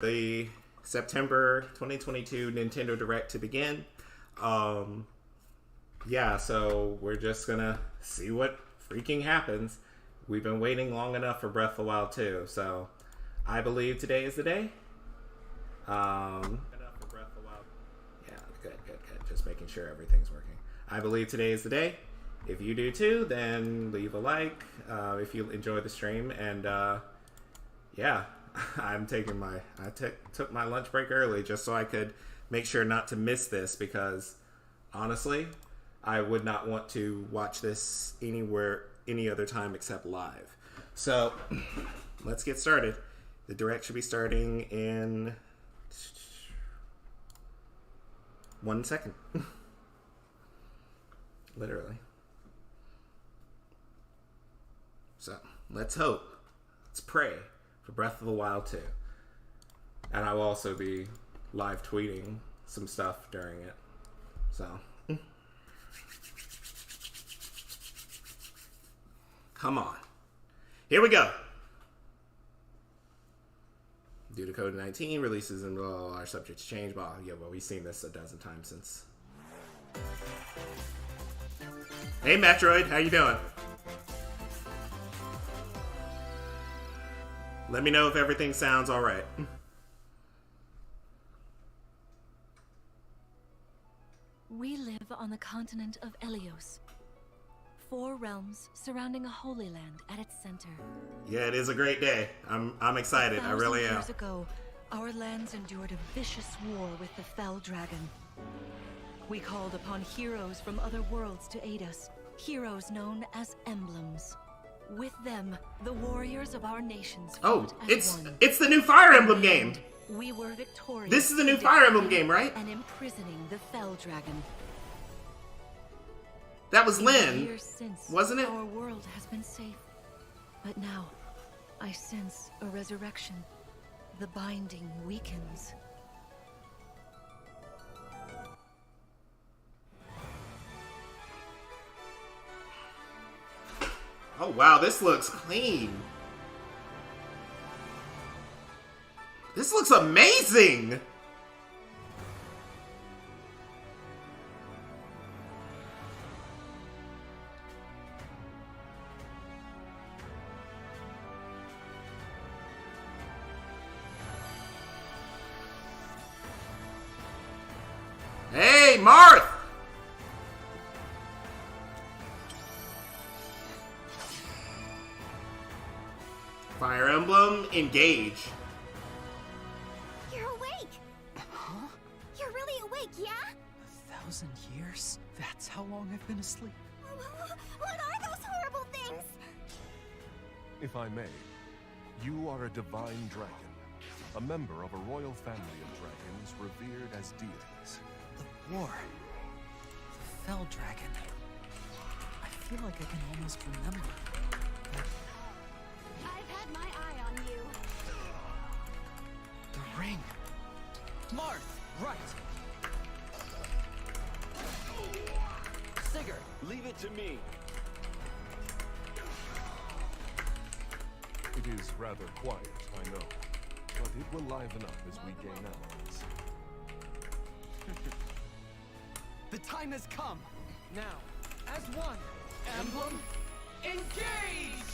The September 2022 Nintendo Direct to begin. Yeah, so we're just gonna see what freaking happens. We've been waiting long enough for Breath of the Wild 2, so I believe today is the day. Yeah, good. Just making sure everything's working. I believe today is the day. If you do too, then leave a like if you enjoy the stream. And yeah, I'm taking I took my lunch break early just so I could make sure not to miss this, because honestly, I would not want to watch this any other time except live. So let's get started. The direct should be starting in 1 second. Literally. So let's hope. Let's pray for Breath of the Wild 2. And I will also be live tweeting some stuff during it. So come on. Here we go. Due to COVID-19, releases and are subject to change. Well, yeah, well, we've seen this a dozen times since. Hey, Metroid, how you doing? Let me know if everything sounds all right. We live on the continent of Elios. 4 realms surrounding a holy land at its center. Yeah, it is a great day. I'm excited. I really am. Years ago, our lands endured a vicious war with the Fell Dragon. We called upon heroes from other worlds to aid us. Heroes known as emblems. With them, the warriors of our nations fought as one. It's the new Fire Emblem game. We were victorious. This is the new Fire Emblem game, right? And imprisoning the Fell Dragon. That was Lyn, In the years since, wasn't it? Our world has been safe. But now, I sense a resurrection. The binding weakens. Oh wow, this looks clean. This looks amazing. Hey, Marth! Fire Emblem, engage. You're awake! Huh? You're really awake, yeah? 1,000 years? That's how long I've been asleep. What are those horrible things? If I may, you are a divine dragon, a member of a royal family of dragons revered as deities. The war. The Fell Dragon. I feel like I can almost remember. But I've had my eye on you. the ring. Marth! Right! Sigurd! Leave it to me. It is rather quiet, I know, but it will liven up as we gain allies. The time has come! Now, as one, Emblem, engage!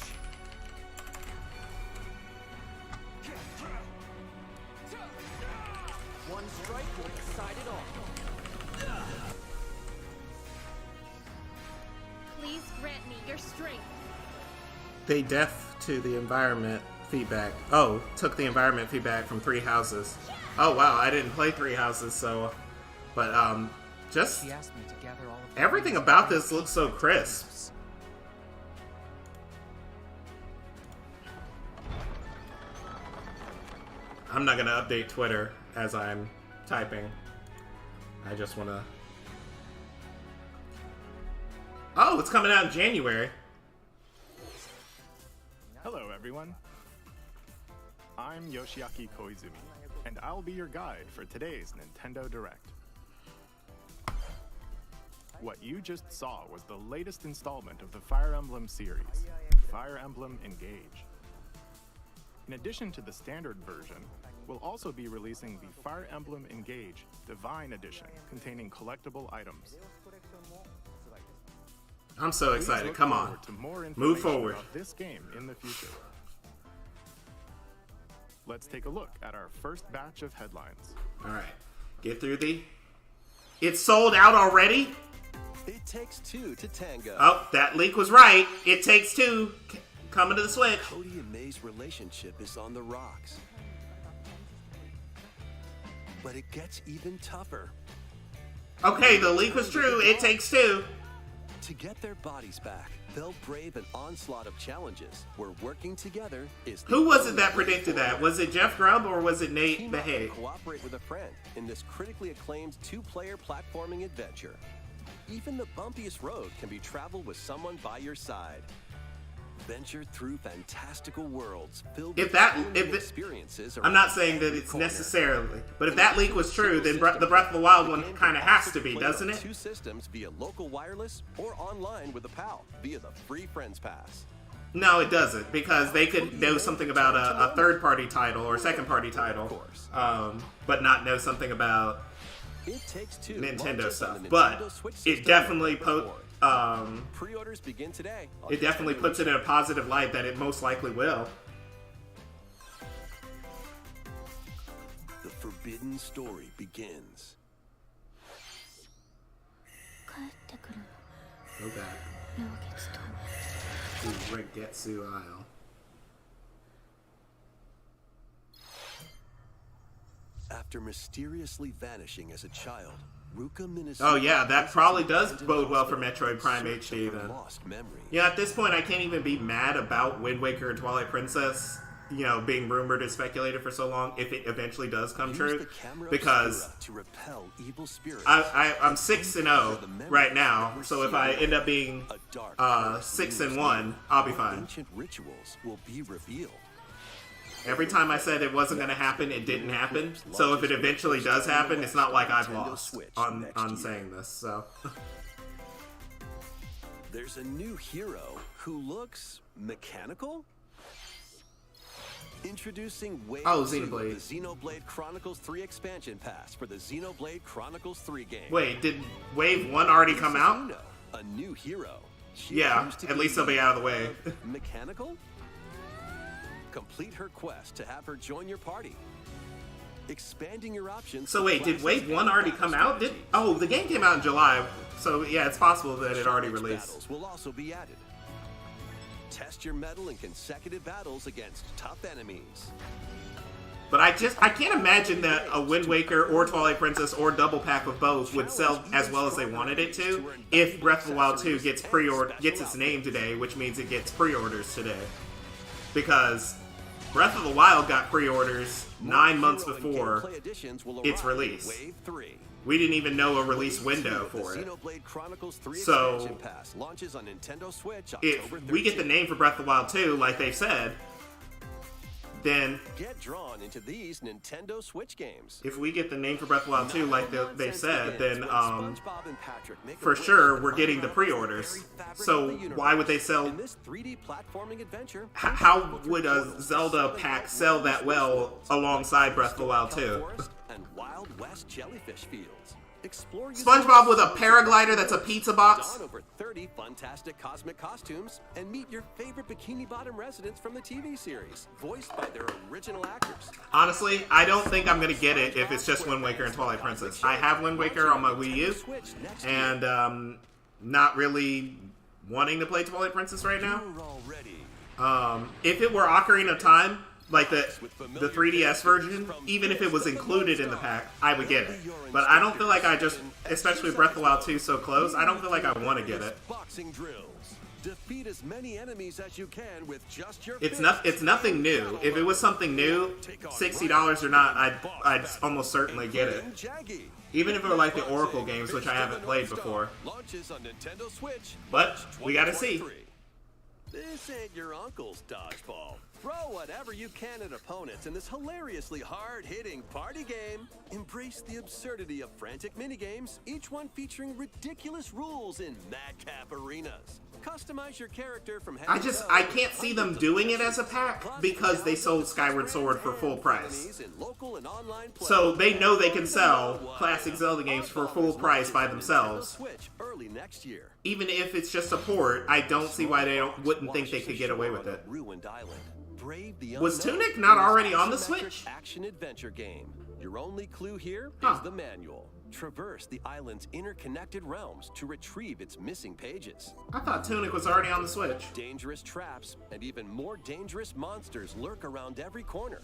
One strike will decide it all. Please grant me your strength. They deaf to the environment feedback. Oh, took the environment feedback from 3 houses. Oh wow, I didn't play 3 houses, so but just She asked me to gather all of the everything about this looks so crisp. I'm not gonna update Twitter as I'm typing. I just wanna. Oh, it's coming out in January. Hello, everyone. I'm Yoshiaki Koizumi, and I'll be your guide for today's Nintendo Direct. What you just saw was the latest installment of the Fire Emblem series, Fire Emblem Engage. In addition to the standard version, we'll also be releasing the Fire Emblem Engage Divine Edition, containing collectible items. I'm so Please excited. look Come on. forward to more Move information forward. about this game in the future. Let's take a look at our first batch of headlines. All right. Get through the... It's sold out already? It takes two to tango. Oh, that leak was right. It takes two. Coming to the Switch. Cody and May's relationship is on the rocks. But it gets even tougher. Okay, the leak was true. It takes two. To get their bodies back, they'll brave an onslaught of challenges where working together is the Who was it only that way predicted that? forward. Was it Jeff Grubb or was it Nate Team up Behay? and cooperate with a friend in this critically acclaimed two-player platforming adventure. Even the bumpiest road can be traveled with someone by your side. Venture through fantastical worlds filled If with that- thrilling if it- experiences. I'm not around saying that every it's corner. necessarily, but if that leak was true, then the Breath of the Wild one kind of has to be, doesn't it? Two systems via local wireless or online with a pal via the free Friends Pass. No, it doesn't, because they could know something about a third-party title or second-party title, but not know something about It takes two. Nintendo launches stuff. on the But Nintendo Switch it system definitely November put 4th. Pre-orders begin today. on it definitely Nintendo puts it in a positive light that it most likely will. The forbidden story begins. Go back to Regetsu Isle. After mysteriously vanishing as a child, Ruka Minazuka Oh yeah, that visits probably an does abandoned bode well for hospital Metroid in Prime search HD of her then. lost memory. Yeah, at this point I can't even be mad about Wind Waker and Twilight Princess, being rumored and speculated for so long if it eventually does come Use true, the camera because obscura to repel evil spirits. I'm 6-0 right now, so if I end up being A dark, 6-1, I'll be fine. Ancient rituals will be revealed. Every time I said it wasn't going to happen, it didn't happen. So if it eventually does happen, it's not like I've lost on saying this. So There's a new hero who looks mechanical. Introducing Wave 2 of Xenoblade. the Xenoblade Chronicles 3 expansion pass for the Xenoblade Chronicles 3 game. wait, did Wave 1 already This come is out? Una, a new hero. She Yeah, appears to at least be they'll be out of the way. Mechanical? Complete her quest to have her join your party. Expanding your options. So for wait, did classes Wave 1 and already battle come out? strategies. The game came out in July, so yeah, it's possible that it already Challenge released. battles will also be added. Test your mettle in consecutive battles against tough enemies. But I can't imagine that a Wind Waker or Twilight Princess or double pack of both would sell as well as they wanted it to if Breath of the Wild 2 gets its name today, which means it gets pre-orders today. Because Breath of the Wild got pre-orders 9 months Hero and before gameplay additions will its arrive in release. Wave 3. We didn't even know a release Wave window 2 of the for it. Xenoblade Chronicles 3 So, expansion pass launches on Nintendo Switch If October 13th. we get the name for Breath of the Wild 2, like they've said, then Get drawn into these Nintendo Switch games. if we get the name for Breath of the Wild 2, like they said, then SpongeBob and Patrick make a for way sure to we're getting the unravel the pre-orders. very fabric So of the universe. why would they sell? In this 3D platforming adventure, How would a Zelda pack sell that well alongside Breath of the Wild 2? Forest and Wild West jellyfish fields. Explore SpongeBob with a paraglider that's a pizza box? Don over 30 fantastic cosmic costumes and meet your favorite Bikini Bottom residents from the TV series, voiced by their original actors. Honestly, I don't think I'm gonna get it if it's just Wind Waker and Twilight Princess. I have Wind Waker on my Wii U, and not really wanting to play Twilight Princess right now. You're all ready. If it were Ocarina of Time, like the 3DS version, even if it was included in the pack, I would get it. But I don't feel like especially Breath of the Wild 2 so close, I don't feel like I want to get it. Boxing drills. Defeat as many enemies as you can with just your It's fists. nothing new. If it was something new, $60 or not, I'd almost certainly get it. Jaggy. Even if it were like the Oracle games, which I haven't played before. Launches on Nintendo Switch. But we gotta see. 2023. This ain't your uncle's dodgeball. Throw whatever you can at opponents in this hilariously hard-hitting party game. Embrace the absurdity of frantic minigames, each one featuring ridiculous rules in madcap arenas. Customize your character from head to toe. I can't see them doing it as a pack because they sold Skyward Sword for full price. So they know they can sell classic Zelda games for full price by themselves. Even if it's just a port, I don't see why they wouldn't think they could get away with it. Was Tunic not already on the Switch? Action adventure game. Your only clue here is the manual. Traverse the island's interconnected realms to retrieve its missing pages. I thought Tunic was already on the Switch. Dangerous traps and even more dangerous monsters lurk around every corner.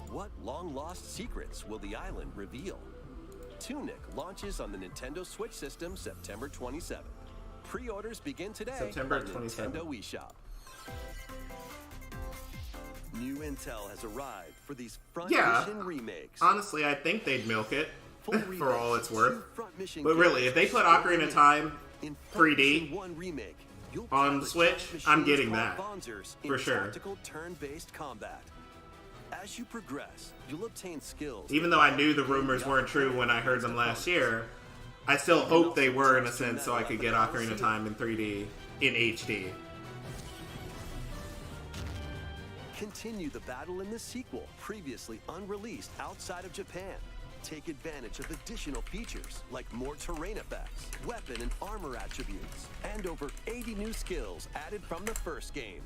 What long-lost secrets will the island reveal? Tunic launches on the Nintendo Switch system September 27th. Pre-orders begin today September on 27th. Nintendo eShop. New intel has arrived for these Front Mission remakes. Honestly, I think they'd milk it for all it's worth. But really, if they put Ocarina of Time 3D on the Switch, I'm getting that for sure. Turn-based combat. As you progress, you'll obtain skills. Even though I knew the rumors weren't true when I heard them last year, I still hope they were in a sense so I could get Ocarina of Time in 3D in HD. Continue the battle in the sequel, previously unreleased outside of Japan. Take advantage of additional features like more terrain effects, weapon and armor attributes, and over 80 new skills added from the first game.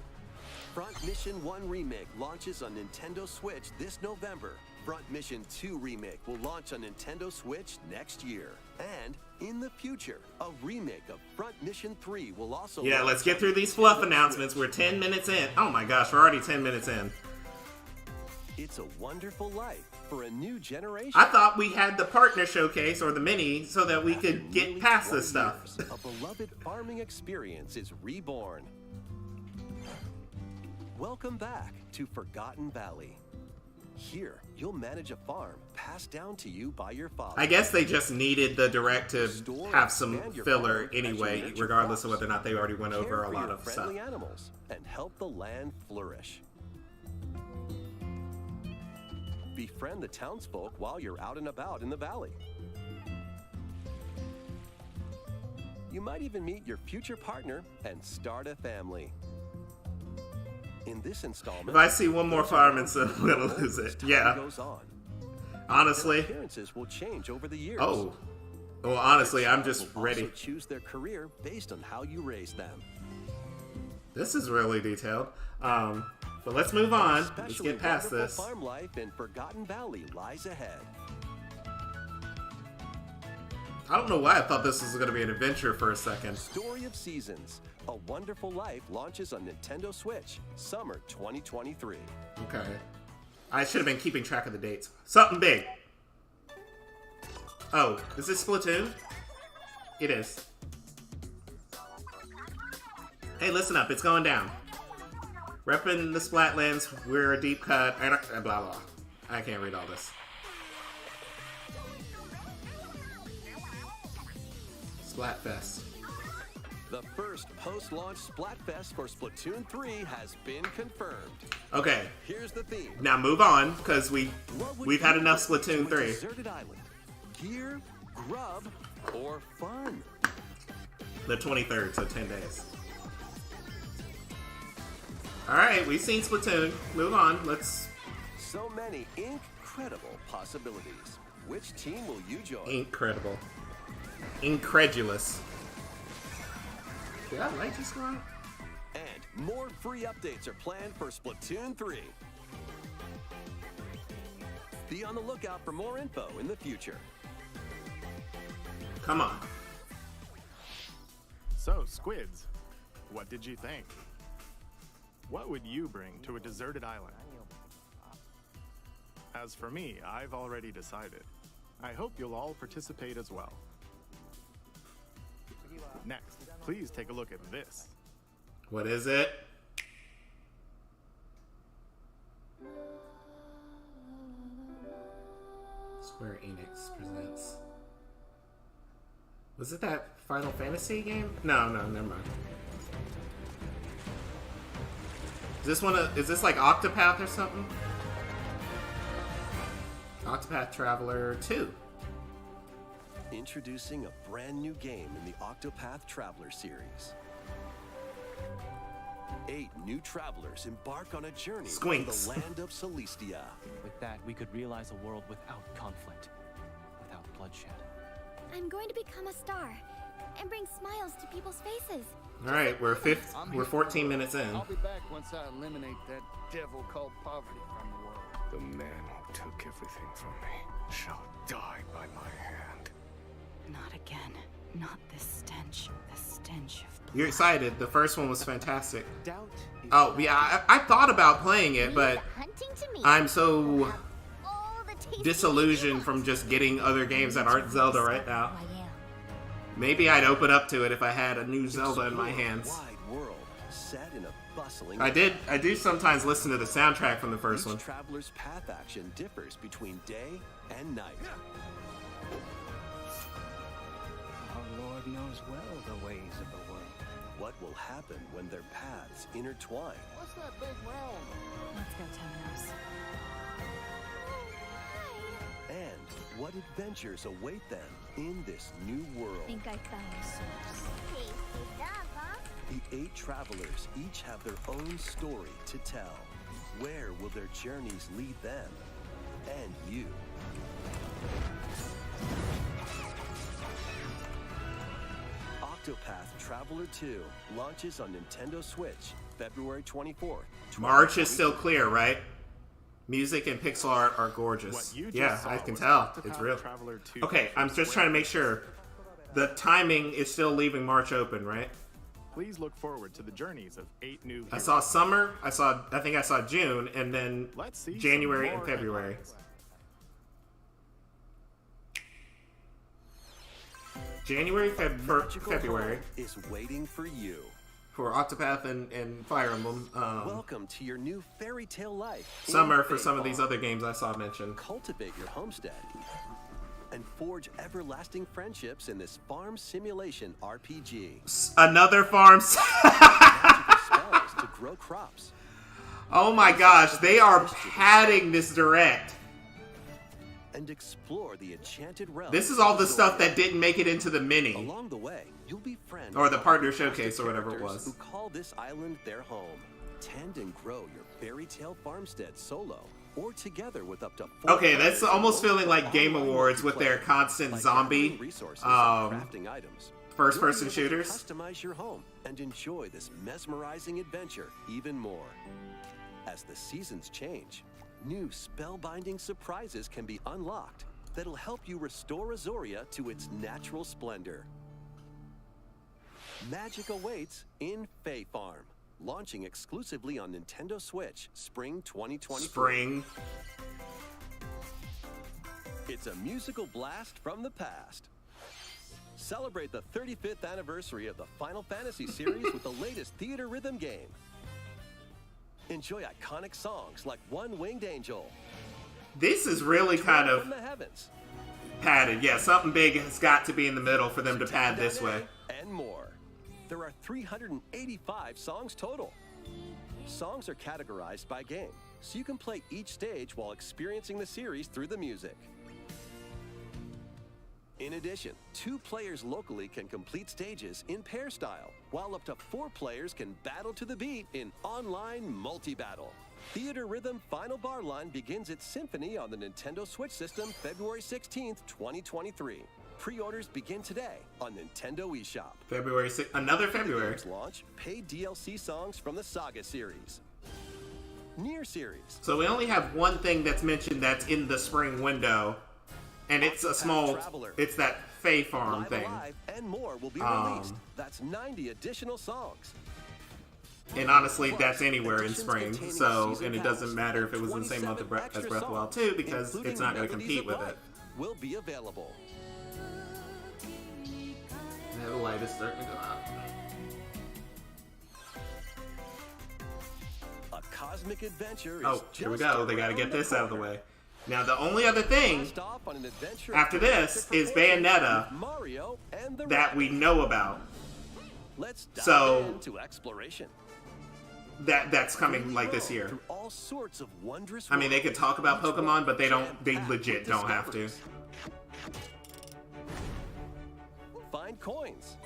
Front Mission 1 Remake launches on Nintendo Switch this November. Front Mission 2 Remake will launch on Nintendo Switch next year. And in the future, a remake of Front Mission 3 will also Yeah, let's get through these fluff announcements. We're 10 minutes in. Oh my gosh, we're already 10 minutes in. It's a wonderful life for a new generation. I thought we had the partner showcase or the mini so that we could get past this stuff. A beloved farming experience is reborn. Welcome back to Forgotten Valley. Here, you'll manage a farm passed down to you by your father. I guess they just needed the direct to have some filler anyway, regardless of whether or not they already went over a lot of stuff. Animals and help the land flourish. Befriend the townsfolk while you're out and about in the valley. You might even meet your future partner and start a family. In this installment, if I see one more fireman, so I'm gonna lose it. Yeah. Honestly. Appearances will change over the years. Oh. Well, honestly, I'm just ready. Also choose their career based on how you raise them. This is really detailed. But let's move on. Let's get past this. Farm life in Forgotten Valley lies ahead. I don't know why I thought this was going to be an adventure for a second. Story of Seasons. A Wonderful Life launches on Nintendo Switch, summer 2023. Okay. I should have been keeping track of the dates. Something big. Oh, is this Splatoon? It is. Hey, listen up. It's going down. Reppin' the Splatlands. We're a deep cut. And blah, blah. I can't read all this. Splatfest. The first post-launch Splatfest for Splatoon 3 has been confirmed. Okay. Here's the theme. Now move on, because we've had enough Splatoon 3. Deserted island. Gear, grub, or fun? The 23rd, so 10 days. Alright, we've seen Splatoon. Move on. Let's... So many incredible possibilities. Which team will you join? Incredible. Incredulous. Did I like this one? And more free updates are planned for Splatoon 3. Be on the lookout for more info in the future. Come on. So, Squids, what did you think? What would you bring to a deserted island? As for me, I've already decided. I hope you'll all participate as well. Next, please take a look at this. What is it? Square Enix presents. Was it that Final Fantasy game? No, never mind. this one? Is this like Octopath or something? Octopath Traveler 2. Introducing a brand new game in the Octopath Traveler series. 8 new travelers embark on a journey to Squinks. the land of Celestia. With that, we could realize a world without conflict, without bloodshed. I'm going to become a star and bring smiles to people's faces. All right, we're 14 minutes in. I'll be back once I eliminate that devil called poverty from the world. The man who took everything from me shall die by my hand. Not again. Not this stench. The stench of blood. You're excited. The first one was fantastic. Doubt is Oh, yeah, I thought about playing it, but Hunting to me. I'm so All the tasty disillusioned from just getting other games that aren't Zelda right now. I am. Maybe I'd open up to it if I had a new Zelda in my Explore a hands. wide world set in a bustling. I do sometimes listen to the soundtrack from the first Each one. traveler's path action differs between day and night. Our Lord knows well the ways of the world. What will happen when their paths intertwine? What's that big realm? Let's go, Temenos. And what adventures await them in this new world? Think I found the source. Tasty stuff, huh? The 8 travelers each have their own story to tell. Where will their journeys lead them and you? Octopath Traveler 2 launches on Nintendo Switch February 24th. March is still clear, right? Music and pixel art are gorgeous. What you just Yeah, saw I can was tell. Octopath It's real. Traveler 2 Okay, I'm just trying to make sure. The timing is still leaving March open, right? Please look forward to the journeys of 8 new I heroes. saw summer, I think I saw June, and then Let's see some January and more February. headlines. January, Magical February home is waiting for you. for Octopath and Fire Emblem. Welcome to your new fairy tale life. in Summer for Fate some of these Farm. other games I saw mentioned. Cultivate your homestead and forge everlasting friendships in this farm simulation RPG. Another farm. Magical spells to grow crops. Oh my gosh, they are padding this direct. And explore the enchanted realm. This is all the stuff that didn't make it into the mini. Along the way, you'll be friends Or the with partner fantastic showcase or whatever it characters was. who call this island their home. Tend and grow your fairy tale farmstead solo or together with up to 4 Okay, that's players almost in feeling like online Game Awards with their multiplayer, constant like zombie gathering resources and crafting items. first-person You'll be able to shooters. Customize your home and enjoy this mesmerizing adventure even more. As the seasons change, new spellbinding surprises can be unlocked that'll help you restore Azoria to its natural splendor. Magic awaits in Fae Farm, launching exclusively on Nintendo Switch spring 2023. Spring. It's a musical blast from the past. Celebrate the 35th anniversary of the Final Fantasy series with the latest theater rhythm game. Enjoy iconic songs like One Winged Angel, This is really kind from of the Heavens, padded. Yeah, something big has got to be in the middle for them to pad this way. and more. There are 385 songs total. Songs are categorized by game, so you can play each stage while experiencing the series through the music. In addition, 2 players locally can complete stages in pair style, while up to 4 players can battle to the beat in online multi-battle. Theater Rhythm Final Bar Line begins its symphony on the Nintendo Switch system February 16th, 2023. Pre-orders begin today on Nintendo eShop. February 6th. Another February. Games launch paid DLC songs from the Saga series. Nier series. So we only have one thing that's mentioned that's in the spring window. And it's a small, it's that Fae Farm Live thing. Alive and more will be released. That's 90 additional songs. And honestly, Plus, that's anywhere in editions spring. containing So, season and it passes doesn't matter if it was in the same month 27 as extra Breath of the Wild songs, 2 because including it's not going to Melodies compete of with Life, it. will be available. Yeah, the light is starting to go out. A cosmic adventure is Oh, here we just go. They got to around get this out of the corner. way. Now, the only other thing Blast off on an adventure after of this fantastic is proportions Bayonetta with Mario and the that we Rabbids. know about. Let's dive So- into exploration. that's coming like this year. Through all sorts of wondrous I mean, they could worlds, talk about each Pokemon, but they jam-packed legit with don't have to. discoveries. Find coins.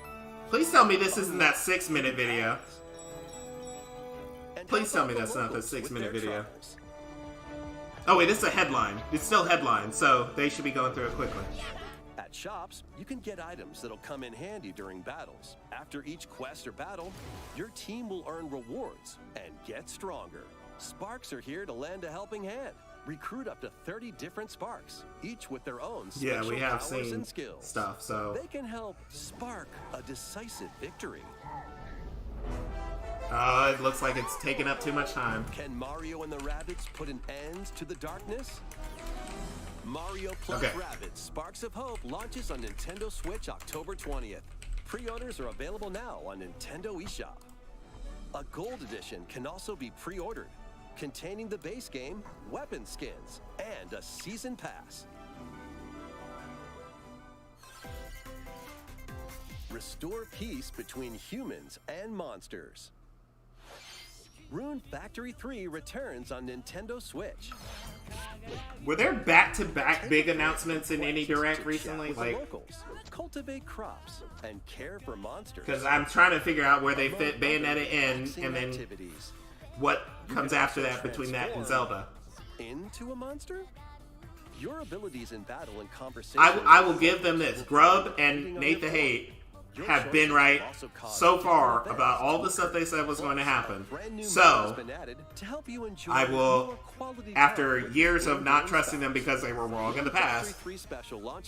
Please tell me this isn't that 6-minute video. And Please help tell me out the that's not the locals with 6-minute their video. troubles. Oh wait, it's a headline. It's still headline, so they should be going through it quickly. At shops, you can get items that'll come in handy during battles. After each quest or battle, your team will earn rewards and get stronger. Sparks are here to lend a helping hand. Recruit up to 30 different Sparks, each with their own Yeah, special we have powers seen and skills. stuff, so They can help spark a decisive victory. it looks like it's taking up too much time. Can Mario and the Rabbids put an end to the darkness? Mario plus Okay. Rabbids Sparks of Hope launches on Nintendo Switch October 20th. Pre-orders are available now on Nintendo eShop. A gold edition can also be pre-ordered, containing the base game, weapon skins, and a season pass. Restore peace between humans and monsters. Rune Factory 3 returns on Nintendo Switch. Were there back-to-back big announcements in any direct To recently? chat with the Like, locals, cultivate crops, and care for monsters. because I'm trying to figure out where they fit Bayonetta in, Relaxing and then activities. what You comes can after also that between that and transform Zelda. Into a monster? Your abilities in battle and conversation. I will give them this. Grub and Nate the Hate have been right so far about all the stuff they said was going to happen. So, I will, after years of not trusting them because they were wrong in the past,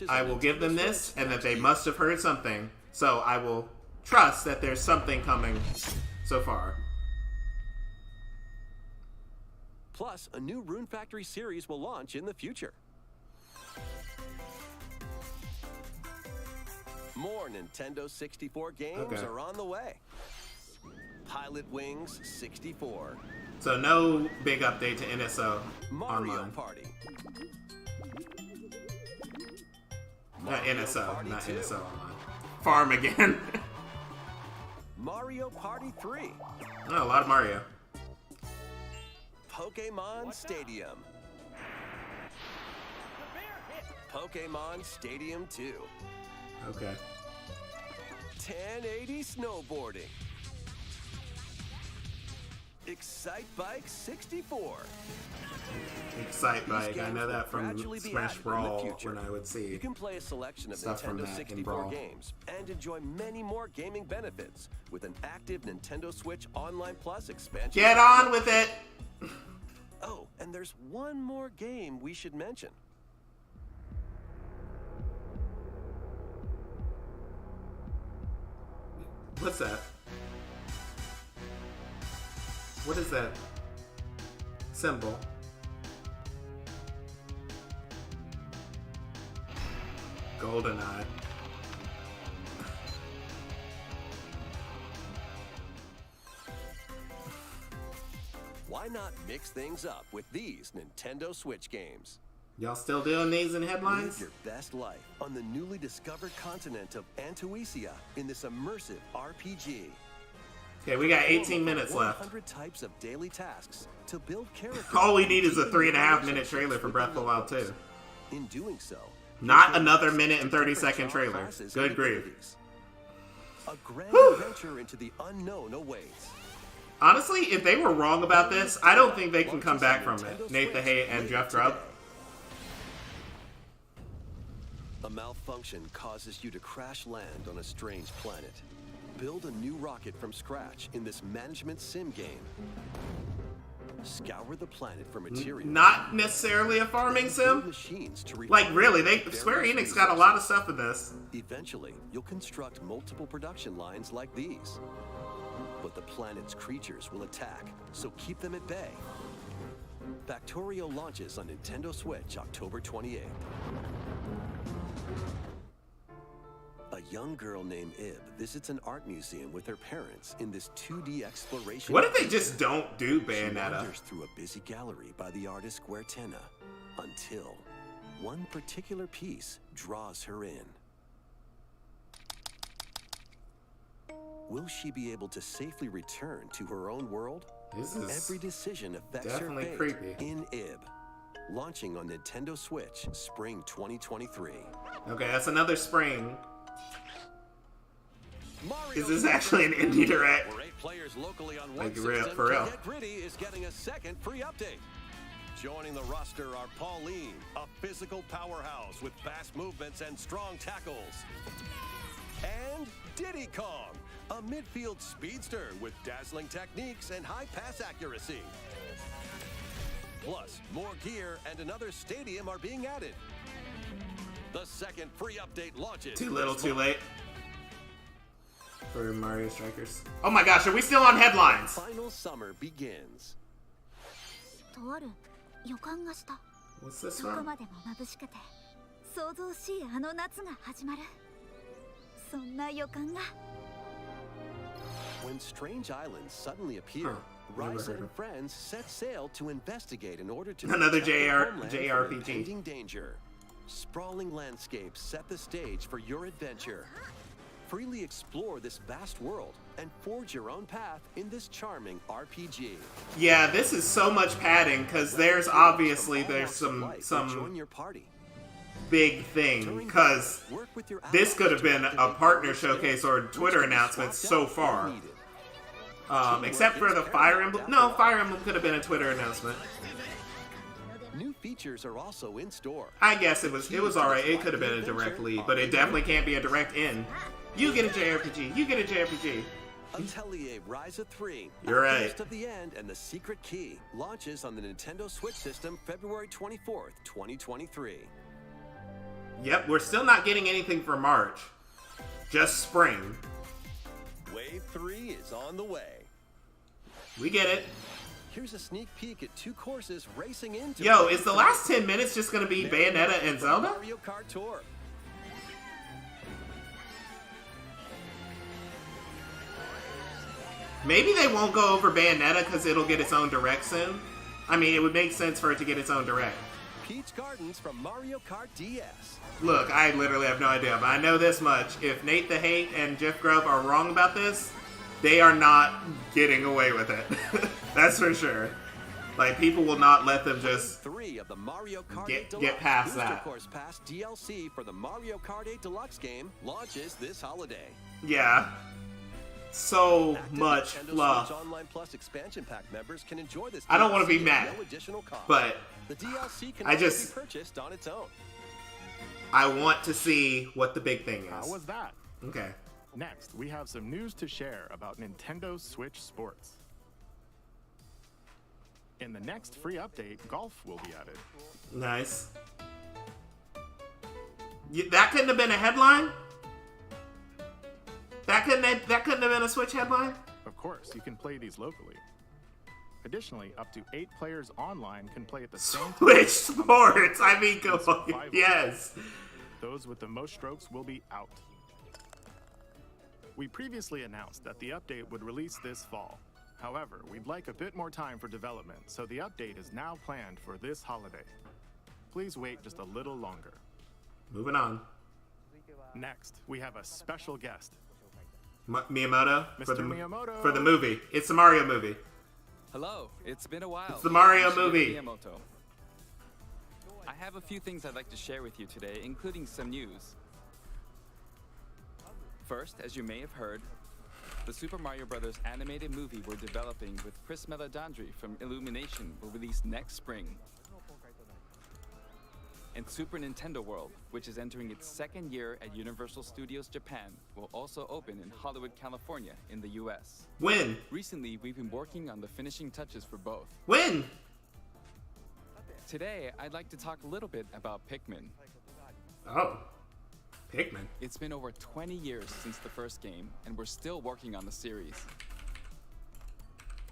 I will give them this and that they must have heard something. So I will trust that there's something coming so far. Plus, a new Rune Factory series will launch in the future. More Nintendo 64 games are on the way. Pilot Wings 64. So no big update to NSO Mario online. Party. Not Mario NSO, Party not 2. NSO online. Farm again. Mario Party 3. Oh, a lot of Mario. Pokemon Stadium. Pokemon Stadium 2. Okay. 1080 snowboarding. Excite Bike 64. Excite Bike. I games know will that from gradually be Smash added in the Brawl future. when I would see. You can play a selection of stuff from Nintendo that in 64 Brawl. games and enjoy many more gaming benefits with an active Nintendo Switch Online Plus expansion. Get on with it! Oh, and there's one more game we should mention. What's that? What is that symbol? GoldenEye. Why not mix things up with these Nintendo Switch games? Y'all still doing these in headlines? Live your best life on the newly discovered continent of Antuisia in this immersive RPG. Okay, we got 18 minutes left. 100 types of daily tasks to build character. All we need is a 3.5-minute trailer for Breath of the Wild 2. In doing so, Not another minute and 30-second trailer. Good grief. A grand Whew. adventure into the unknown awaits. Honestly, if they were wrong about this, I don't think they can come back from it. Nate the Hate and Jeff Grubb. A malfunction causes you to crash land on a strange planet. Build a new rocket from scratch in this management sim game. Scour the planet for materials. Not necessarily a farming Build sim. machines to Like, really, refine Square various Enix got a lot of resources. stuff in this. Eventually, you'll construct multiple production lines like these. But the planet's creatures will attack, so keep them at bay. Factorio launches on Nintendo Switch October 28th. A young girl named Ib visits an art museum with her parents in this 2D exploration. What if they just don't do She Bayonetta? wanders through a busy gallery by the artist Guertena until one particular piece draws her in. Will she be able to safely return to her own world This is Every decision affects definitely your fate creepy. in IB. Launching on Nintendo Switch, spring 2023. Okay, that's another spring. Mario Is this actually an indie direct? where 8 players locally on one Like, system for real. can get gritty is getting a second free update. Joining the roster are Pauline, a physical powerhouse with fast movements and strong tackles. And Diddy Kong, a midfield speedster with dazzling techniques and high pass accuracy. Plus, more gear and another stadium are being added. The second free update launches. Too little, too late. For Mario Strikers. Oh my gosh, are we still on headlines? Final summer begins. とある予感がした What's this どこ from? までも眩しくて想像しいあの夏が始まるそんな予感が When strange islands suddenly appear, Huh, never Ryza heard and of. friends set sail to investigate in order to Another protect their homeland from JRPG. impending danger. Sprawling landscapes set the stage for your adventure. Freely explore this vast world and forge your own path in this charming RPG. Yeah, this is so much padding because there's obviously some Join your party. big thing because Work with your this could have been allies to a activate partner your showcase skills, or a which Twitter can be announcement swapped so out far. if needed. Except for the Fire Emblem. No, Fire Emblem could have been a Twitter announcement. New features are also in store. I guess it was alright. It could have been a direct lead, but it definitely can't be a direct in. You get a JRPG. You get a JRPG. Atelier Ryza 3, You're right. Alchemist of the End and the Secret Key launches on the Nintendo Switch system February 24th, 2023. Yep, we're still not getting anything for March. Just spring. Wave 3 is on the way. We get it. Here's a sneak peek at 2 courses racing into. Yo, is the last 10 minutes just gonna be Bayonetta and Zelda? Mario Kart Tour. Maybe they won't go over Bayonetta because it'll get its own direct soon. I mean, it would make sense for it to get its own direct. Peach Gardens from Mario Kart DS. Look, I literally have no idea, but I know this much. If Nate the Hate and Jeff Grubb are wrong about this, they are not getting away with it. That's for sure. Like, people will not let them just 3 of the Mario Kart 8 get Deluxe past Booster that. Course Pass DLC for the Mario Kart 8 Deluxe game launches this holiday. Yeah. So Active much Nintendo fluff. Switch Online Plus expansion pack members can enjoy this. I don't wanna DLC be mad, at no additional cost. but the DLC can I also just- be purchased on its own. I want to see what the big thing How is. was that? Okay. Next, we have some news to share about Nintendo Switch Sports. In the next free update, golf will be added. Nice. That couldn't have been a headline? That couldn't have been a Switch headline? Of course, you can play these locally. Additionally, up to 8 players online can play at the same time. Switch Sports! I mean, come on. Survival. Yes. Those with the most strokes will be out. We previously announced that the update would release this fall. However, we'd like a bit more time for development, so the update is now planned for this holiday. Please wait just a little longer. Moving on. Next, we have a special guest. Miyamoto? Mr. Miyamoto. For the movie. It's the Mario movie. Hello, it's been a while. It's the Mario I'm Shigeru movie. Miyamoto. I have a few things I'd like to share with you today, including some news. First, as you may have heard, the Super Mario Bros. Animated movie we're developing with Chris Meledandri from Illumination will release next spring. And Super Nintendo World, which is entering its 2nd year at Universal Studios Japan, will also open in Hollywood, California, in the US. When? Recently, we've been working on the finishing touches for both. When? Today, I'd like to talk a little bit about Pikmin. Oh. Pikmin. It's been over 20 years since the first game, and we're still working on the series.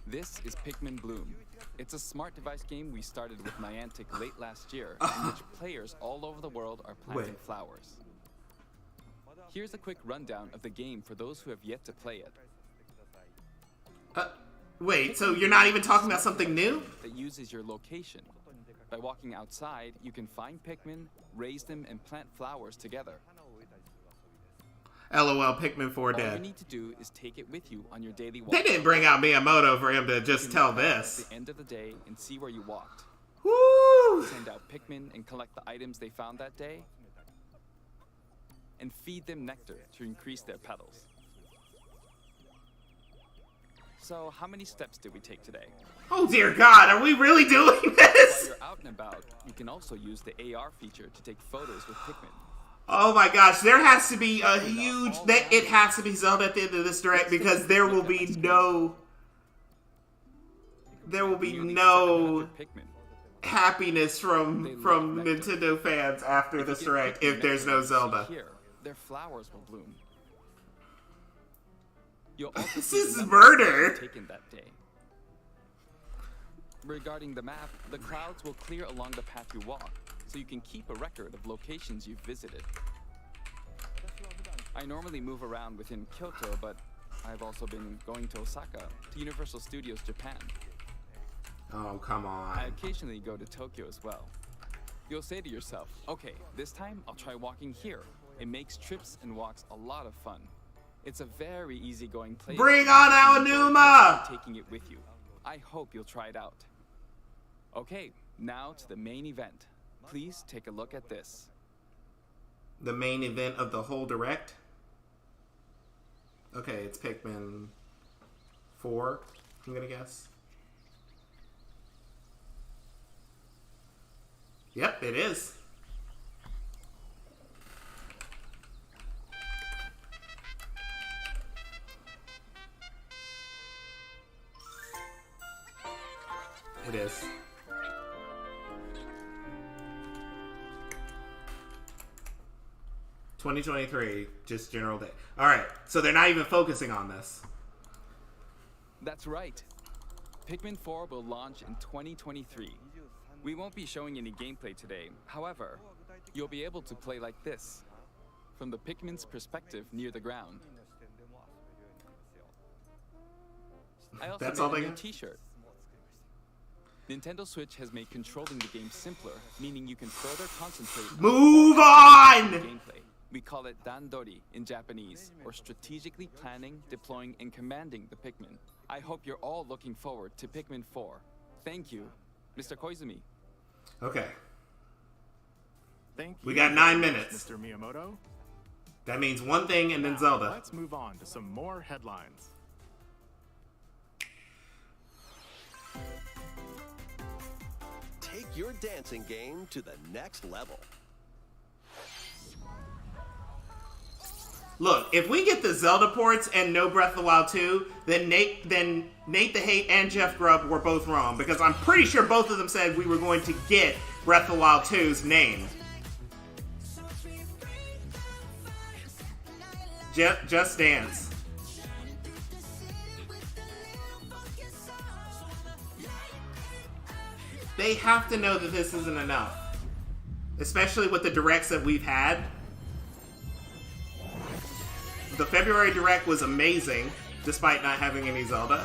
This is Pikmin Bloom. It's a smart device game we started with Niantic late last year, in which players all over the world are planting flowers. Here's a quick rundown of the game for those who have yet to play it. Wait, so you're not even talking about something new? That uses your location. By walking outside, you can find Pikmin, raise them, and plant flowers together. LOL, Pikmin 4 All you dead. need to do is take it with you on your daily walk. They didn't bring out Miyamoto for him to just tell Look back this. At the end of the day and see where you walked. Woo! Send out Pikmin and collect the items they found that day. And feed them nectar to increase their petals. So, how many steps did we take today? Oh dear God, are we really doing While this? you're out and about, you can also use the AR feature to take photos with Pikmin. Oh my gosh, there has to be a huge... It has to be Zelda at the end of this direct because there will be no... There will be no happiness from Nintendo fans after this direct if there's no Zelda. Here, their flowers will bloom. You'll also This see the is numbers murder. taken that day. Regarding the map, the clouds will clear along the path you walk, so you can keep a record of locations you've visited. I normally move around within Kyoto, but I've also been going to Osaka, to Universal Studios Japan. Oh, come on. I occasionally go to Tokyo as well. You'll say to yourself, okay, this time I'll try walking here. It makes trips and walks a lot of fun. It's a very easygoing place. Bring on Aonuma! Taking it with you. I hope you'll try it out. Okay, now to the main event. Please take a look at this. The main event of the whole direct? Okay, it's Pikmin 4, I'm gonna guess. Yep, it is. It is. $2023, just general day. Alright, so they're not even focusing on this. That's right. Pikmin 4 will launch in 2023. We won't be showing any gameplay today. However, you'll be able to play like this, from the Pikmin's perspective near the ground. I also That's made all they a new got? t-shirt. Nintendo Switch has made controlling the game simpler, meaning you can further concentrate Move on! gameplay. We call it Dandori in Japanese, or strategically planning, deploying, and commanding the Pikmin. I hope you're all looking forward to Pikmin 4. Thank you, Mr. Koizumi. Okay, Thank you. we got 9 minutes. Mr. Miyamoto. That means one thing and then Now, Zelda. Let's move on to some more headlines. Take your dancing game to the next level. Look, if we get the Zelda ports and no Breath of the Wild 2, then Nate the Hate and Jeff Grubb were both wrong, because I'm pretty sure both of them said we were going to get Breath of the Wild 2's name. Just Dance. They have to know that this isn't enough. Especially with the directs that we've had. The February direct was amazing, despite not having any Zelda.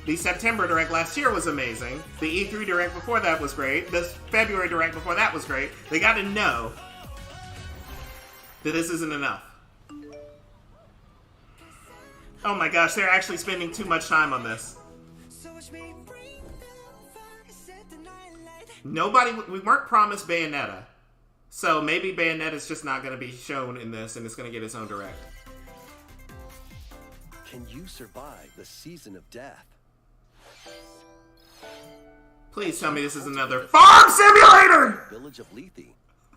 The September direct last year was amazing. The E3 direct before that was great. The February direct before that was great. They gotta know that this isn't enough. Oh my gosh, they're actually spending too much time on this. We weren't promised Bayonetta. So maybe Bayonetta's just not going to be shown in this and it's going to get its own direct. Can you survive the season of death? Please tell me this is another farm simulator! Village of Lethe.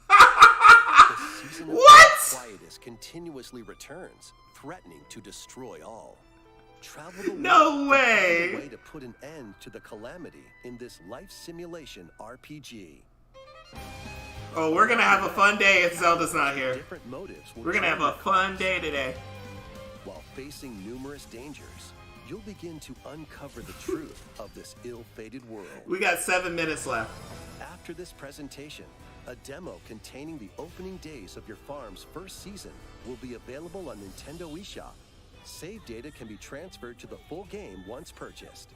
The season of quietus continuously returns, threatening to destroy all. Travel the No world way! to find a way to put an end to the calamity in this life simulation RPG. Oh, we're gonna have a fun day if Zelda's not here. Different motives will We're gonna have drive a your fun quest. day today. While facing numerous dangers, you'll begin to uncover the truth of this ill-fated world. We got 7 minutes left. After this presentation, a demo containing the opening days of your farm's first season will be available on Nintendo eShop. Save data can be transferred to the full game once purchased.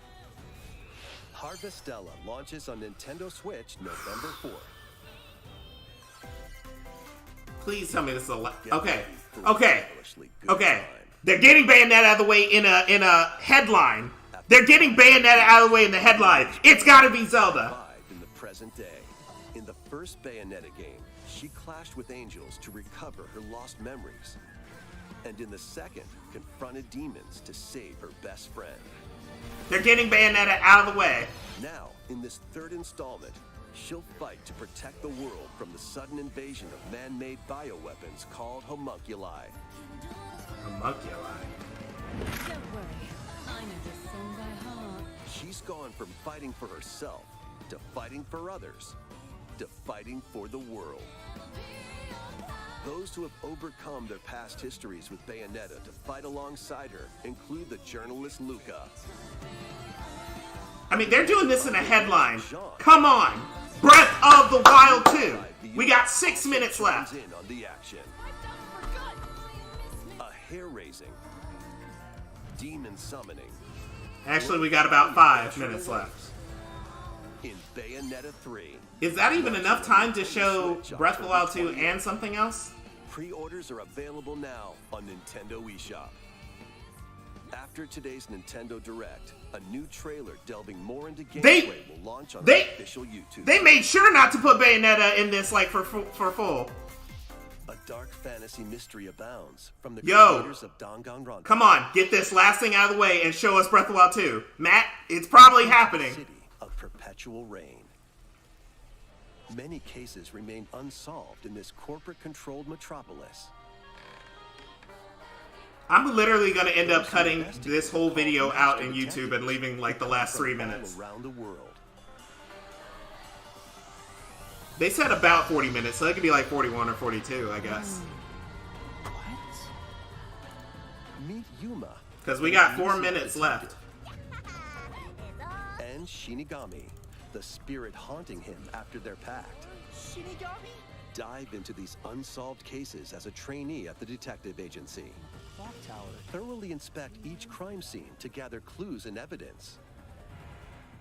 Harvestella launches on Nintendo Switch November 4th. Please tell me this is a okay. They're getting Bayonetta out of the way in a headline. They're getting Bayonetta out of the way in the headline. It's gotta be Zelda. In the present day, in the first Bayonetta game, she clashed with angels to recover her lost memories. And in the second, confronted demons to save her best friend. They're getting Bayonetta out of the way. Now, in this third installment, she'll fight to protect the world from the sudden invasion of man-made bioweapons called homunculi. Homunculi? Don't worry, I know this song by heart. She's gone from fighting for herself to fighting for others to fighting for the world. Those who have overcome their past histories with Bayonetta to fight alongside her include the journalist Luca. I mean, they're doing this in a headline. Come on! Breath of the Wild 2! We got 6 minutes left. In on the action. A hair-raising, demon summoning. Actually, we got about 5 minutes left. In Bayonetta 3. Is that even enough time to show Breath of the Wild 2 and something else? Pre-orders are available now on Nintendo eShop. After today's Nintendo Direct, a new trailer delving more into gameplay will launch on the official YouTube. They made sure not to put Bayonetta in this like for full. A dark fantasy mystery abounds from the creators of Danganronpa. Come on, get this last thing out of the way and show us Breath of the Wild 2. Matt, it's probably happening. City of perpetual rain. Many cases remain unsolved in this corporate-controlled metropolis. I'm literally going to end up cutting this whole video out in YouTube and leaving like the last 3 minutes. Around the world. They said about 40 minutes, so it could be like 41 or 42, I guess. Meet Yuma. Because we got 4 minutes left. And Shinigami, the spirit haunting him after their pact. Shinigami? Dive into these unsolved cases as a trainee at the detective agency. Clock tower. Thoroughly inspect each crime scene to gather clues and evidence.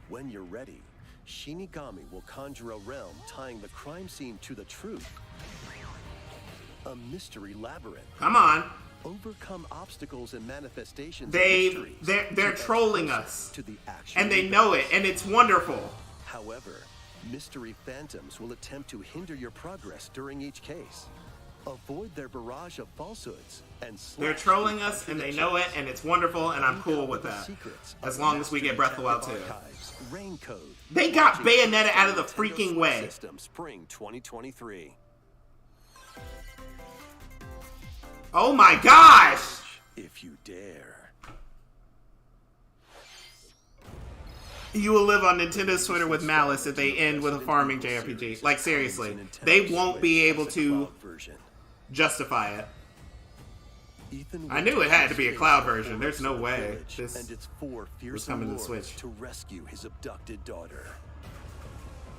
When you're ready, Shinigami will conjure a realm tying the crime scene to the truth. A mystery labyrinth. Come on. Overcome obstacles and manifestations. They're trolling us. To the actual and they know it, and it's wonderful. However, mystery phantoms will attempt to hinder your progress during each case. Avoid their barrage of falsehoods and they're trolling us and they know it, and it's wonderful, and I'm cool with that. As long as we get Breath of the Wild 2. Rain Code. They got Bayonetta out of the freaking way. System Spring 2023. Oh my gosh! If you dare. You will live on Nintendo's Twitter with malice if they end with a farming JRPG. Like, seriously. They won't be able to justify it. I knew it had to be a cloud version. There's no way this was coming to the Switch. To rescue his abducted daughter.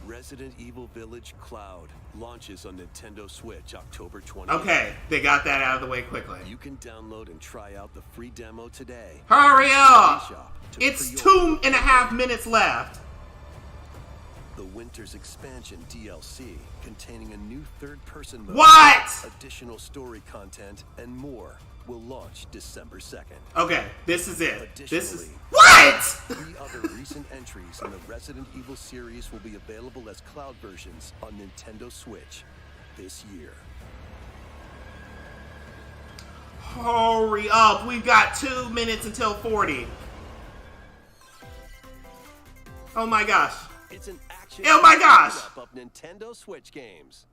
Resident Evil Village Cloud launches on Nintendo Switch October 20th. Okay, they got that out of the way quickly. You can download and try out the free demo today. Hurry up! It's 2.5 minutes left. The Winter's Expansion DLC containing a new third-person mode. What? Additional story content and more will launch December 2nd. Okay, this is it. This is what? 3 other recent entries in the Resident Evil series will be available as cloud versions on Nintendo Switch this year. Hurry up! We've got 2 minutes until 40. Oh my gosh! It's an action. Oh my gosh! Of Nintendo Switch games.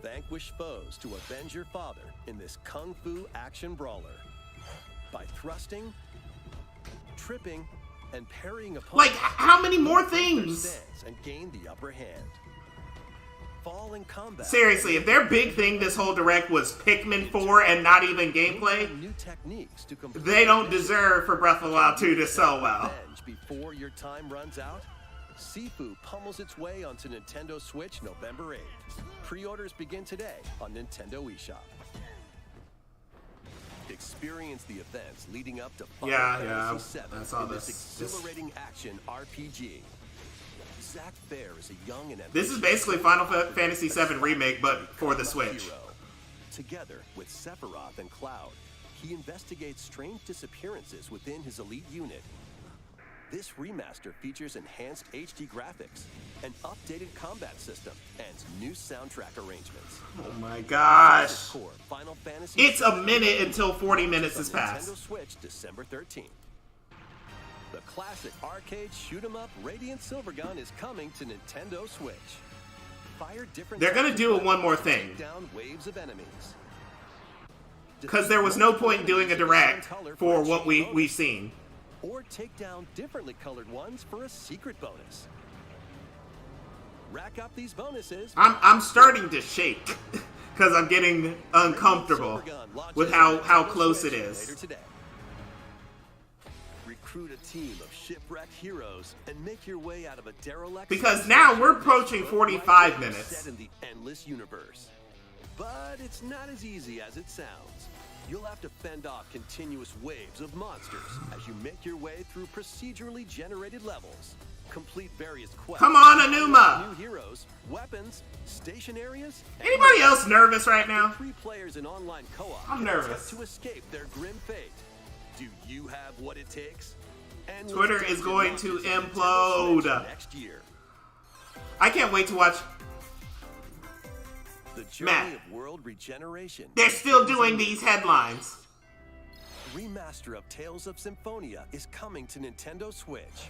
Vanquish foes to avenge your father in this kung fu action brawler by thrusting, tripping, and parrying opponents. Like, how many more things? And gain the upper hand. Fall in combat. Seriously, if their big thing this whole direct was Pikmin 4 and not even gameplay, new techniques to they don't deserve for Breath of the Wild 2 to sell well. Before your time runs out, Sifu pummels its way onto Nintendo Switch November 8th. Pre-orders begin today on Nintendo eShop. Experience the events leading up to Final Fantasy VII in this exhilarating action RPG. Zack Fair is a young and This is basically Final Fantasy VII Remake, but for the Switch. hero. Together with Sephiroth and Cloud, he investigates strange disappearances within his elite unit. This remaster features enhanced HD graphics, an updated combat system, and new soundtrack arrangements. Oh my gosh. Core Final Fantasy It's a minute until 40 minutes has on passed. Nintendo Switch December 13th. The classic arcade shoot-'em-up Radiant Silvergun is coming to Nintendo Switch. Fire different They're gonna do it one more thing. take down waves of enemies. Because there was no point in doing a direct for what we've seen. Or take down differently colored ones for a secret bonus. Rack up these bonuses. I'm starting to shake because I'm getting uncomfortable with how close it is. Later today. Recruit a team of shipwrecked heroes and make your way out of a derelict. Because now we're approaching 45 minutes. Set in the endless universe. But it's not as easy as it sounds. You'll have to fend off continuous waves of monsters as you make your way through procedurally generated levels. Complete various quests. Come on, Anuma! New heroes, weapons, station areas. Anybody else nervous right now? 3 players in online co-op. I'm nervous. To escape their grim fate. Do you have what it takes? And Twitter is going to implode. Next year. I can't wait to watch. The journey Matt, of world regeneration. they're still doing these headlines. Remaster of Tales of Symphonia is coming to Nintendo Switch.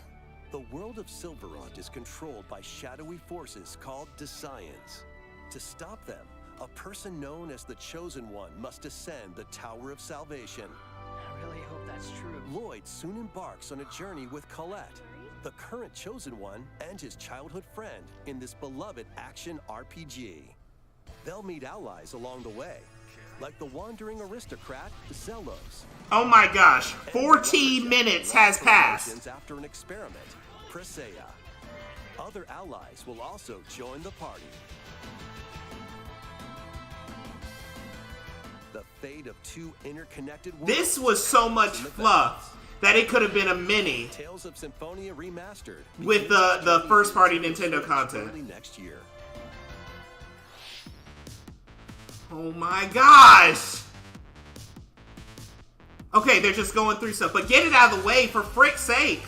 The world of Silverant is controlled by shadowy forces called Desians. To stop them, a person known as the Chosen One must ascend the Tower of Salvation. I really hope that's true. Lloyd soon embarks on a journey with Colette, the current Chosen One, and his childhood friend in this beloved action RPG. They'll meet allies along the way, like the wandering aristocrat Zelos. Oh my gosh, 14 minutes has passed. After an experiment, Presea. Other allies will also join the party. The fate of 2 interconnected worlds. This was so much fluff that it could have been a mini Tales of Symphonia Remastered with the first party Nintendo content. early next year. Oh my gosh! Okay, they're just going through stuff, but get it out of the way for frick's sake!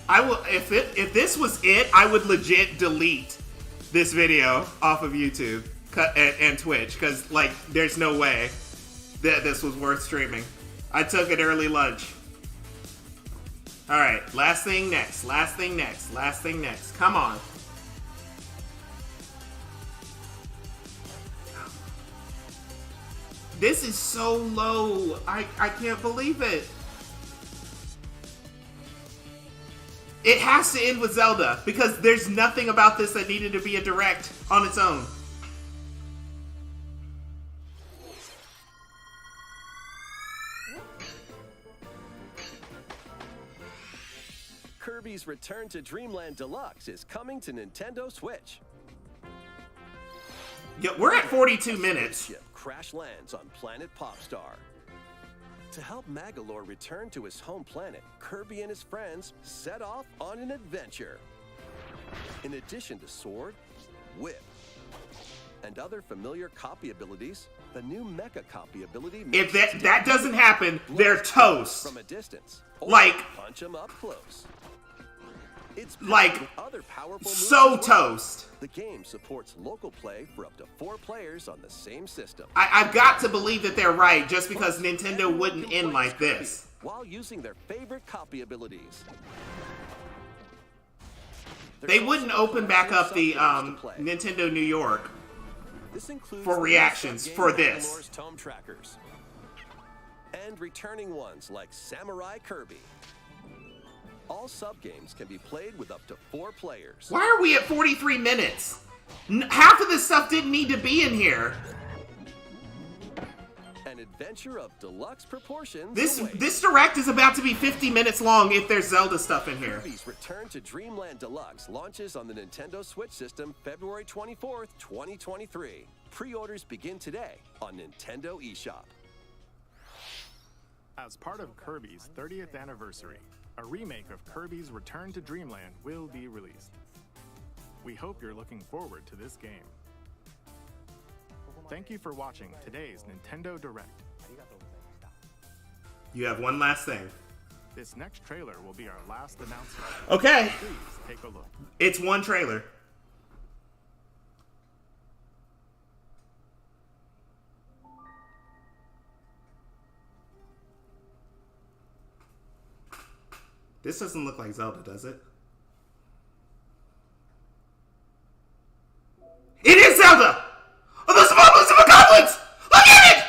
I will if this was it, I would legit delete this video off of YouTube and Twitch, because like there's no way that this was worth streaming. I took an early lunch. Alright, last thing next, last thing next, last thing next. Come on. This is so low. I can't believe it. It has to end with Zelda, because there's nothing about this that needed to be a direct on its own. Kirby's Return to Dreamland Deluxe is coming to Nintendo Switch. Yeah, we're at 42 minutes. Ship crash lands on planet Popstar. To help Magalore return to his home planet, Kirby and his friends set off on an adventure. In addition to sword, whip, and other familiar copy abilities, the new Mecha copy ability. If that doesn't happen, they're toast. From a distance, or like punch them up close. It's like other powerful so moves as well. toast. The game supports local play for up to 4 players on the same system. I've got to believe that they're right, just because Nintendo wouldn't end like this. While using their favorite copy abilities. They wouldn't open back up the Nintendo New York This includes for reactions for this. Magalore's Tome Trackers. And returning ones like Samurai Kirby. All sub-games can be played with up to 4 players. Why are we at 43 minutes? Half of this stuff didn't need to be in here. An adventure of deluxe proportions. This direct is about to be 50 minutes long if there's Zelda stuff in here. Kirby's Return to Dreamland Deluxe launches on the Nintendo Switch system February 24th, 2023. Pre-orders begin today on Nintendo eShop. As part of Kirby's 30th anniversary, a remake of Kirby's Return to Dreamland will be released. We hope you're looking forward to this game. Thank you for watching today's Nintendo Direct. You have one last thing. This next trailer will be our last announcement. Okay. Please take a look. It's one trailer. This doesn't look like Zelda, does it? It is Zelda! Oh, those moblins of goblins! Look at it!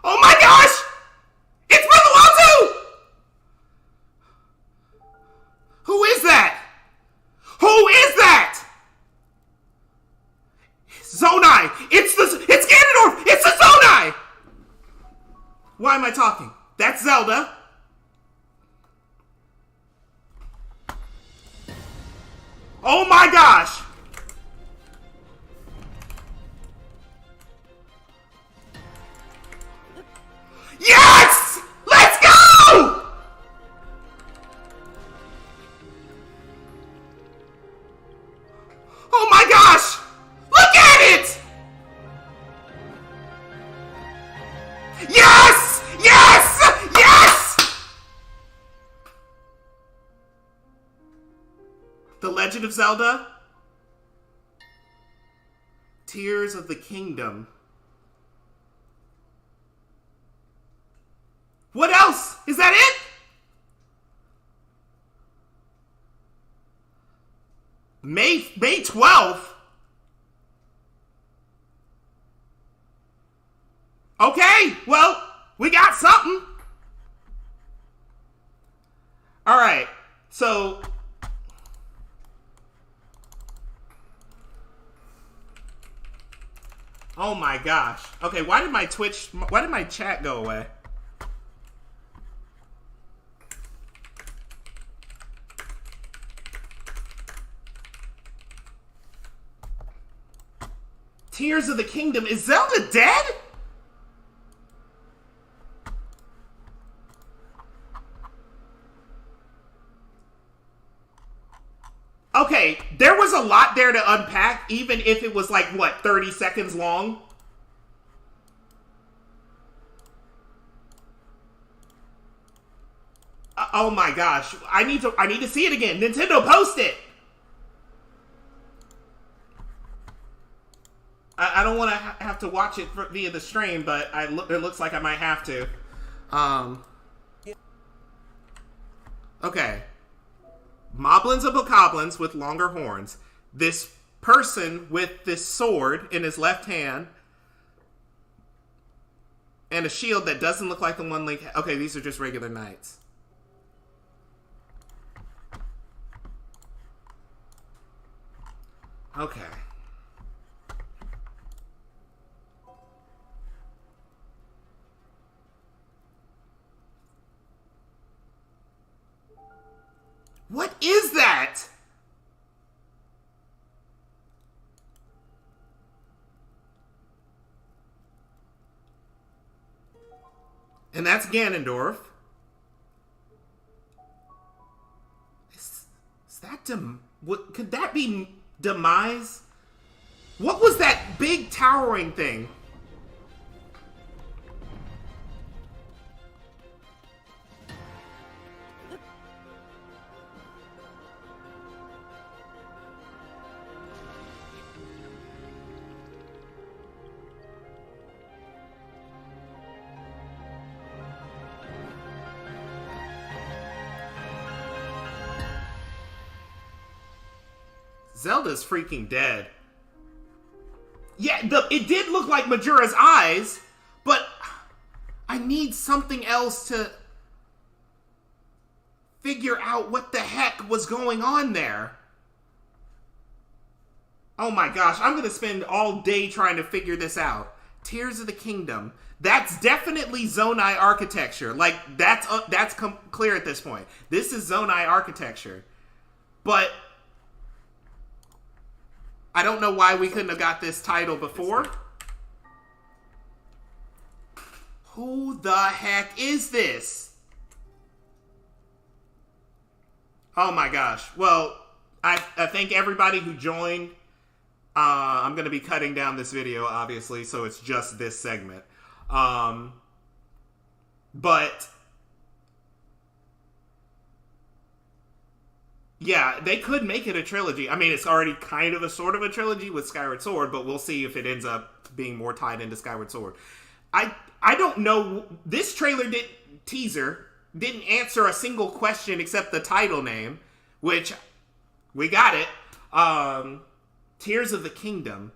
Oh my gosh! It's Breath of the Wild 2! Who is that? Who is that? Zonai! It's Ganondorf! It's the Zonai! Why am I talking? That's Zelda. Oh my gosh! Yes! Let's go! Oh my gosh! Look at it! Yes! Yes! Yes! The Legend of Zelda? Tears of the Kingdom. What else? Is that it? May 12th? Okay, well, we got something. Alright, so... Oh my gosh. Okay, why did my chat go away? Tears of the Kingdom. Is Zelda dead? Okay, there was a lot there to unpack, even if it was like, what, 30 seconds long? Oh my gosh. I need to see it again. Nintendo, post it! I don't want to have to watch it via the stream, but it looks like I might have to. Okay. Moblins of bokoblins with longer horns. This person with this sword in his left hand. And a shield that doesn't look like the one Link... Okay, these are just regular knights. Okay. What is that? And that's Ganondorf. Is that what could that be Demise? What was that big towering thing? Zelda's freaking dead. Yeah, it did look like Majura's eyes, but I need something else to figure out what the heck was going on there. Oh my gosh, I'm gonna spend all day trying to figure this out. Tears of the Kingdom. That's definitely Zonai architecture. Like, that's clear at this point. This is Zonai architecture. But... I don't know why we couldn't have got this title before. Who the heck is this? Oh my gosh. Well, I thank everybody who joined. I'm going to be cutting down this video, obviously, so it's just this segment. But yeah, they could make it a trilogy. I mean, it's already kind of a sort of a trilogy with Skyward Sword, but we'll see if it ends up being more tied into Skyward Sword. I don't know. This trailer didn't answer a single question except the title name, which we got it. Tears of the Kingdom.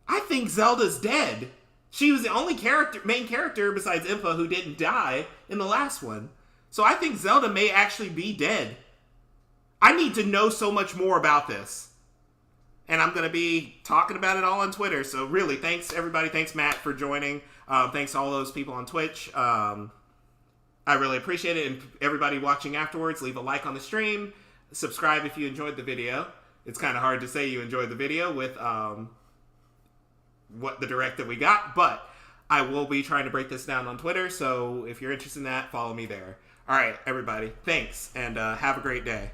I think Zelda's dead. She was the only main character besides Impa who didn't die in the last one. So I think Zelda may actually be dead. I need to know so much more about this. And I'm going to be talking about it all on Twitter. So really, thanks everybody. Thanks Matt for joining. Thanks to all those people on Twitch. I really appreciate it. And everybody watching afterwards, leave a like on the stream. Subscribe if you enjoyed the video. It's kind of hard to say you enjoyed the video with what the direct that we got. But I will be trying to break this down on Twitter. So if you're interested in that, follow me there. All right, everybody. Thanks. And have a great day.